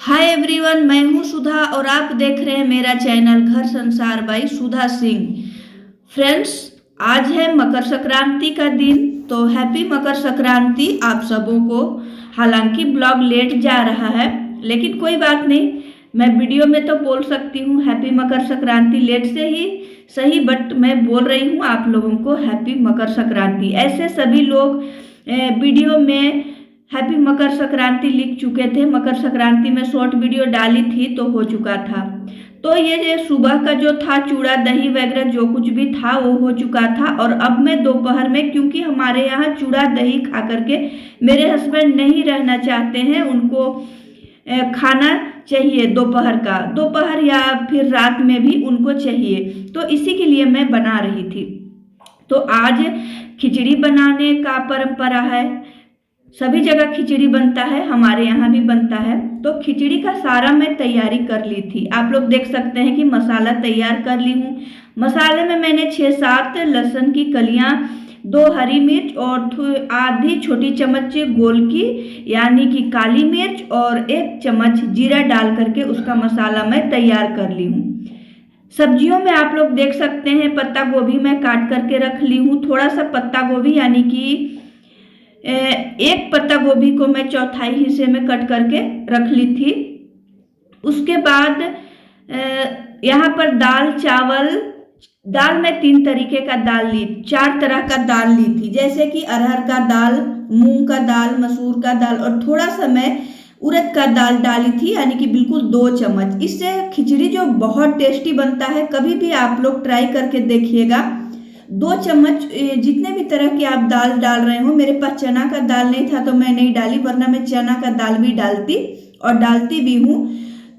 Hi everyone, मैं हूं सुधा और आप देख रहे हैं मेरा चैनल घर संसार बाई सुधा सिंह। फ्रेंड्स, आज है मकर संक्रांति का दिन, तो हैप्पी मकर संक्रांति आप सबों को। हालांकि ब्लॉग लेट जा रहा है, लेकिन कोई बात नहीं, मैं वीडियो में तो बोल सकती हूँ हैप्पी मकर संक्रांति, लेट से ही सही, बट मैं बोल रही हूँ आप लोगों को हैप्पी मकर संक्रांति। ऐसे सभी लोग वीडियो में हैप्पी मकर संक्रांति लिख चुके थे। मकर संक्रांति में शॉर्ट वीडियो डाली थी तो हो चुका था। तो ये सुबह का जो था चूड़ा दही वगैरह जो कुछ भी था वो हो चुका था। और अब मैं दोपहर में, क्योंकि हमारे यहाँ चूड़ा दही खा करके मेरे हस्बैंड नहीं रहना चाहते हैं, उनको खाना चाहिए दोपहर या फिर रात में भी उनको चाहिए, तो इसी के लिए मैं बना रही थी। तो आज खिचड़ी बनाने का परंपरा है, सभी जगह खिचड़ी बनता है, हमारे यहाँ भी बनता है। तो खिचड़ी का सारा मैं तैयारी कर ली थी। आप लोग देख सकते हैं कि मसाला तैयार कर ली हूँ। मसाले में मैंने 6-7 लहसुन की कलियाँ, 2 हरी मिर्च और आधी छोटी चम्मच गोल की यानी कि काली मिर्च और 1 चम्मच जीरा डाल करके उसका मसाला मैं तैयार कर ली हूँ। सब्जियों में आप लोग देख सकते हैं पत्ता गोभी मैं काट करके रख ली हूँ। थोड़ा सा पत्ता गोभी यानी कि 1 पत्ता गोभी को मैं चौथाई हिस्से में कट करके रख ली थी। उसके बाद यहाँ पर दाल मैं 3 तरीके का दाल ली, 4 तरह का दाल ली थी, जैसे कि अरहर का दाल, मूंग का दाल, मसूर का दाल और थोड़ा सा मैं उड़द का दाल डाली थी, यानी कि बिल्कुल 2 चम्मच। इससे खिचड़ी जो बहुत टेस्टी बनता है, कभी भी आप लोग ट्राई करके देखिएगा। 2 चम्मच जितने भी तरह की आप दाल डाल रहे हो, मेरे पास चना का दाल नहीं था तो मैं नहीं डाली, वरना मैं चना का दाल भी डालती और डालती भी हूँ।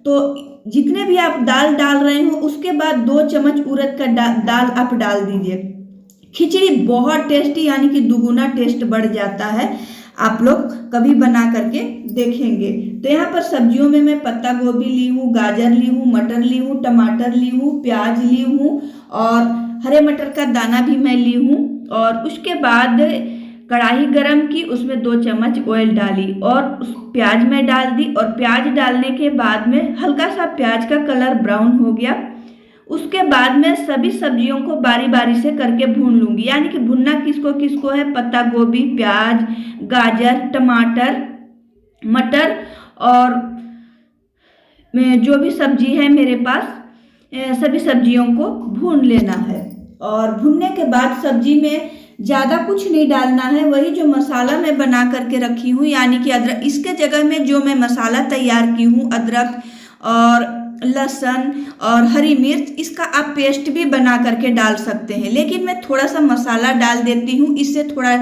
तो जितने भी आप दाल डाल रहे हो उसके बाद 2 चम्मच उड़द का दाल आप डाल दीजिए। खिचड़ी बहुत टेस्टी यानी कि दुगुना टेस्ट बढ़ जाता है। आप लोग कभी बना करके देखेंगे। तो यहाँ पर सब्जियों में मैं पत्ता गोभी ली हूँ, गाजर ली हूँ, मटर ली हूँ, टमाटर ली हूँ, प्याज ली हूँ और हरे मटर का दाना भी मैं ली हूँ। और उसके बाद कढ़ाई गरम की, उसमें 2 चम्मच ऑयल डाली और उस प्याज में डाल दी। और प्याज डालने के बाद में हल्का सा प्याज का कलर ब्राउन हो गया। उसके बाद में सभी सब्जियों को बारी बारी से करके भून लूंगी, यानी कि भुनना किसको किसको है, पत्ता गोभी, प्याज, गाजर, टमाटर, मटर और जो भी सब्जी है मेरे पास, सभी सब्जियों को भून लेना है। और भूनने के बाद सब्जी में ज़्यादा कुछ नहीं डालना है, वही जो मसाला मैं बना करके रखी हूँ, यानी कि अदरक, इसके जगह में जो मैं मसाला तैयार की हूँ, अदरक और लहसुन और हरी मिर्च, इसका आप पेस्ट भी बना करके डाल सकते हैं, लेकिन मैं थोड़ा सा मसाला डाल देती हूँ, इससे थोड़ा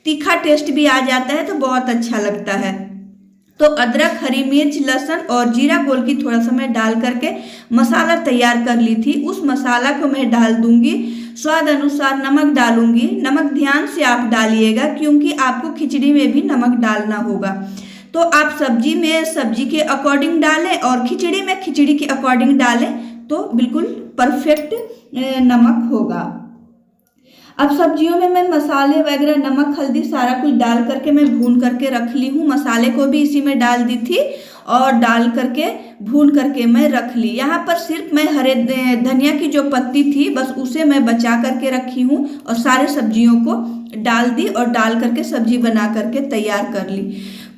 तीखा टेस्ट भी आ जाता है तो बहुत अच्छा लगता है। तो अदरक, हरी मिर्च, लहसुन और जीरा गोल की थोड़ा सा मैं डाल करके मसाला तैयार कर ली थी। उस मसाला को मैं डाल दूंगी, स्वाद अनुसार नमक डालूंगी। नमक ध्यान से आप डालिएगा क्योंकि आपको खिचड़ी में भी नमक डालना होगा। तो आप सब्जी में सब्जी के अकॉर्डिंग डालें और खिचड़ी में खिचड़ी के अकॉर्डिंग डालें तो बिल्कुल परफेक्ट नमक होगा। अब सब्जियों में मैं मसाले वगैरह, नमक, हल्दी सारा कुछ डाल करके मैं भून करके रख ली हूँ। मसाले को भी इसी में डाल दी थी और डाल करके भून करके मैं रख ली। यहाँ पर सिर्फ मैं हरे धनिया की जो पत्ती थी बस उसे मैं बचा करके रखी हूँ और सारे सब्जियों को डाल दी और डाल करके सब्जी बना करके तैयार कर ली।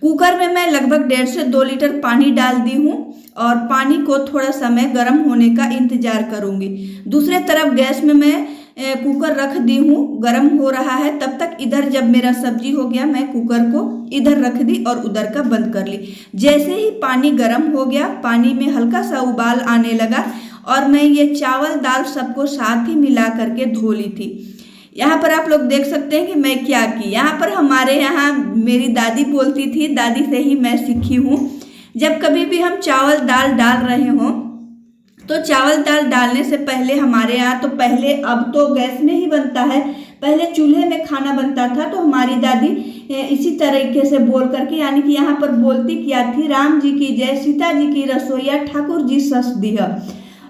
कुकर में मैं लगभग 1.5 से 2 लीटर पानी डाल दी हूँ और पानी को थोड़ा समय गर्म होने का इंतजार करूँगी। दूसरे तरफ गैस में मैं कुकर रख दी हूँ, गर्म हो रहा है। तब तक इधर जब मेरा सब्जी हो गया, मैं कुकर को इधर रख दी और उधर का बंद कर ली। जैसे ही पानी गर्म हो गया, पानी में हल्का सा उबाल आने लगा और मैं ये चावल दाल सबको साथ ही मिला करके धो ली थी। यहाँ पर आप लोग देख सकते हैं कि मैं क्या की। यहाँ पर हमारे यहाँ मेरी दादी बोलती थी, दादी से ही मैं सीखी हूँ, जब कभी भी हम चावल दाल डाल रहे हों तो चावल दाल डालने से पहले हमारे यहाँ तो पहले, अब तो गैस में ही बनता है, पहले चूल्हे में खाना बनता था। तो हमारी दादी इसी तरीके से बोल करके, यानी कि यहाँ पर बोलती क्या थी, राम जी की जय, सीता जी की रसोईया, ठाकुर जी सस दिया।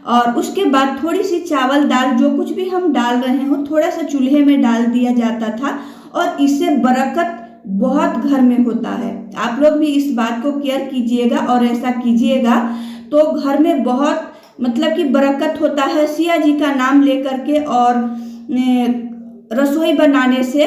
और उसके बाद थोड़ी सी चावल दाल जो कुछ भी हम डाल रहे हो थोड़ा सा चूल्हे में डाल दिया जाता था और इससे बरकत बहुत घर में होता है। आप लोग भी इस बात को केयर कीजिएगा और ऐसा कीजिएगा तो घर में बहुत मतलब कि बरकत होता है। सिया जी का नाम लेकर के और रसोई बनाने से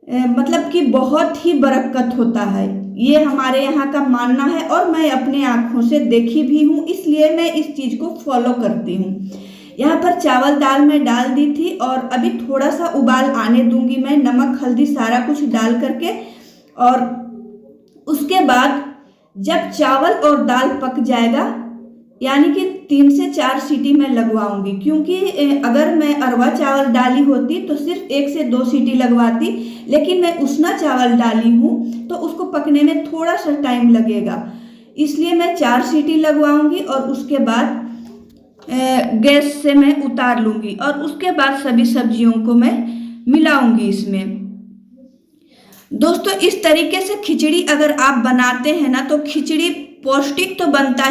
मतलब कि बहुत ही बरकत होता है। ये हमारे यहाँ का मानना है और मैं अपने आँखों से देखी भी हूँ, इसलिए मैं इस चीज़ को फॉलो करती हूँ। यहाँ पर चावल दाल में डाल दी थी और अभी थोड़ा सा उबाल आने दूंगी मैं, नमक हल्दी सारा कुछ डाल करके। और उसके बाद जब चावल और दाल पक जाएगा यानी कि 3 से 4 सीटी मैं लगवाऊंगी, क्योंकि अगर मैं अरवा चावल डाली होती तो सिर्फ 1 से 2 सीटी लगवाती, लेकिन मैं उसना चावल डाली हूँ तो उसको पकने में थोड़ा सा टाइम लगेगा, इसलिए मैं 4 सीटी लगवाऊंगी और उसके बाद गैस से मैं उतार लूंगी और उसके बाद सभी सब्जियों को मैं मिलाऊंगी इसमें। दोस्तों इस तरीके से खिचड़ी अगर आप बनाते हैं ना तो खिचड़ी पौष्टिक तो बनता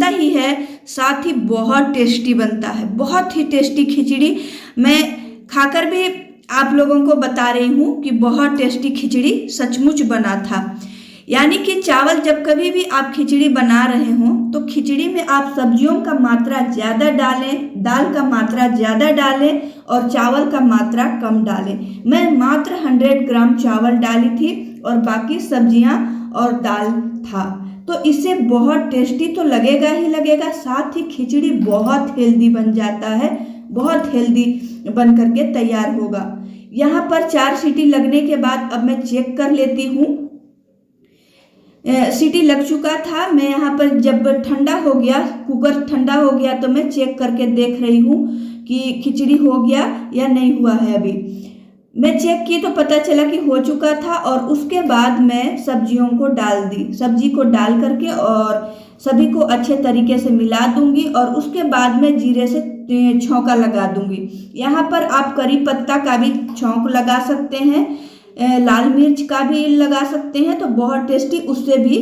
ही है, साथ ही बहुत टेस्टी बनता है। बहुत ही टेस्टी खिचड़ी मैं खाकर भी आप लोगों को बता रही हूँ कि बहुत टेस्टी खिचड़ी सचमुच बना था। यानी कि चावल जब कभी भी आप खिचड़ी बना रहे हो तो खिचड़ी में आप सब्जियों का मात्रा ज़्यादा डालें, दाल का मात्रा ज़्यादा डालें और चावल का मात्रा कम डालें। मैं मात्र 100 ग्राम चावल डाली थी और बाकी सब्जियां और दाल था, तो इससे बहुत टेस्टी तो लगेगा ही लगेगा, साथ ही खिचड़ी बहुत हेल्दी बन जाता है, बहुत हेल्दी बन करके तैयार होगा। यहाँ पर 4 सीटी लगने के बाद अब मैं चेक कर लेती हूँ। सीटी लग चुका था। मैं यहाँ पर जब ठंडा हो गया, कुकर ठंडा हो गया तो मैं चेक करके देख रही हूँ कि खिचड़ी हो गया या नहीं हुआ है। अभी मैं चेक की तो पता चला कि हो चुका था और उसके बाद मैं सब्जियों को डाल दी। सब्जी को डाल करके और सभी को अच्छे तरीके से मिला दूंगी और उसके बाद मैं जीरे से छौंका लगा दूंगी। यहाँ पर आप करी पत्ता का भी छौंक लगा सकते हैं, लाल मिर्च का भी लगा सकते हैं, तो बहुत टेस्टी उससे भी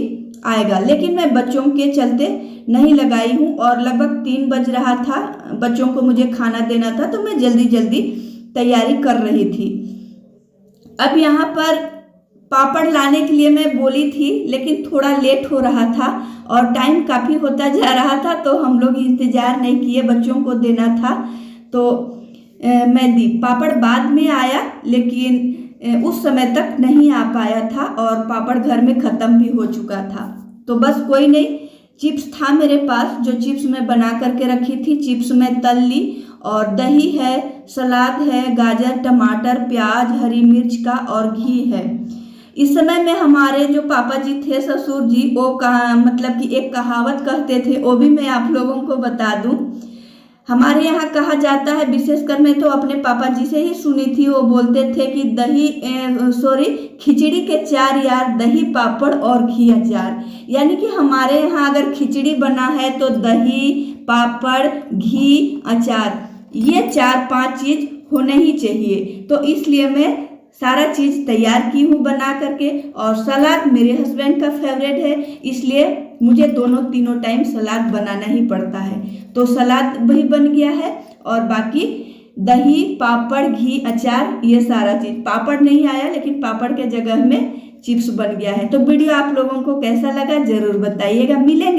आएगा, लेकिन मैं बच्चों के चलते नहीं लगाई हूँ और लगभग 3 बज रहा था, बच्चों को मुझे खाना देना था तो मैं जल्दी जल्दी तैयारी कर रही थी। अब यहाँ पर पापड़ लाने के लिए मैं बोली थी, लेकिन थोड़ा लेट हो रहा था और टाइम काफ़ी होता जा रहा था, तो हम लोग इंतज़ार नहीं किए, बच्चों को देना था तो मैं दी। पापड़ बाद में आया, लेकिन उस समय तक नहीं आ पाया था और पापड़ घर में ख़त्म भी हो चुका था। तो बस कोई नहीं, चिप्स था मेरे पास, जो चिप्स मैं बना करके रखी थी, चिप्स मैं तल ली और दही है, सलाद है, गाजर, टमाटर, प्याज, हरी मिर्च का और घी है। इस समय में हमारे जो पापा जी थे, ससुर जी, वो मतलब कि एक कहावत कहते थे, वो भी मैं आप लोगों को बता दूं। हमारे यहाँ कहा जाता है, विशेषकर मैं तो अपने पापा जी से ही सुनी थी, वो बोलते थे कि खिचड़ी के 4 यार, दही पापड़ और घी अचार। यानी कि हमारे यहाँ अगर खिचड़ी बना है तो दही, पापड़, घी, अचार, ये 4-5 चीज़ होने ही चाहिए। तो इसलिए मैं सारा चीज़ तैयार की हूँ बना करके। और सलाद मेरे हस्बैंड का फेवरेट है, इसलिए मुझे तीनों टाइम सलाद बनाना ही पड़ता है, तो सलाद भी बन गया है और बाकी दही, पापड़, घी, अचार, ये सारा चीज़। पापड़ नहीं आया, लेकिन पापड़ के जगह में चिप्स बन गया है। तो वीडियो आप लोगों को कैसा लगा ज़रूर बताइएगा। मिलेंगे